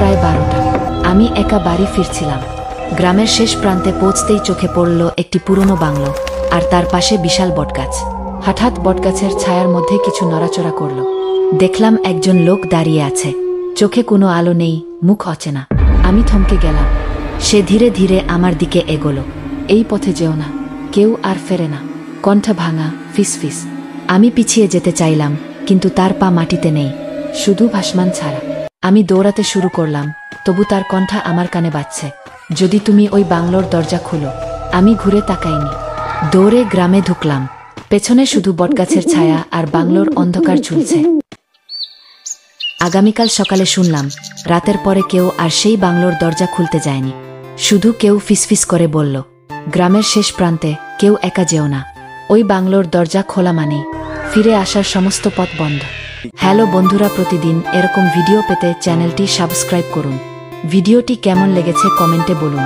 প্রায় 12টা। আমি একা বাড়ি ফিরছিলাম। গ্রামের শেষ প্রান্তে পৌঁছতেই চোখে পড়ল একটি পুরনো বাংলো, আর তার পাশে বিশাল বটগাছ। হঠাৎ বটগাছের ছায়ার মধ্যে কিছু নড়াচড়া করল। দেখলাম একজন লোক দাঁড়িয়ে আছে, চোখে কোনো আলো নেই, মুখ অচেনা। আমি থমকে গেলাম। সে ধীরে ধীরে আমার দিকে এগোলো। এই পথে যেও না, কেউ আর ফেরে না। কণ্ঠ ভাঙা, ফিসফিস। আমি পিছিয়ে যেতে চাইলাম, কিন্তু তার পা মাটিতে নেই, শুধু ভাসমান ছাড়া। আমি দৌড়াতে শুরু করলাম, তবু তার কণ্ঠ আমার কানে বাজছে, যদি তুমি ওই বাংলোর দরজা খুলো। আমি ঘুরে তাকাইনি, দৌড়ে গ্রামে ঢুকলাম। পেছনে শুধু বটগাছের ছায়া আর বাংলোর অন্ধকার ঝুলছে। আগামীকাল সকালে শুনলাম, রাতের পরে কেউ আর সেই বাংলোর দরজা খুলতে যায়নি। শুধু কেউ ফিসফিস করে বলল, গ্রামের শেষ প্রান্তে কেউ একা যেও না। ওই বাংলোর দরজা খোলা মানে ফিরে আসার সমস্ত পথ বন্ধ। হ্যালো বন্ধুরা, প্রতিদিন এরকম ভিডিও পেতে চ্যানেলটি সাবস্ক্রাইব করুন। ভিডিওটি কেমন লেগেছে কমেন্টে বলুন।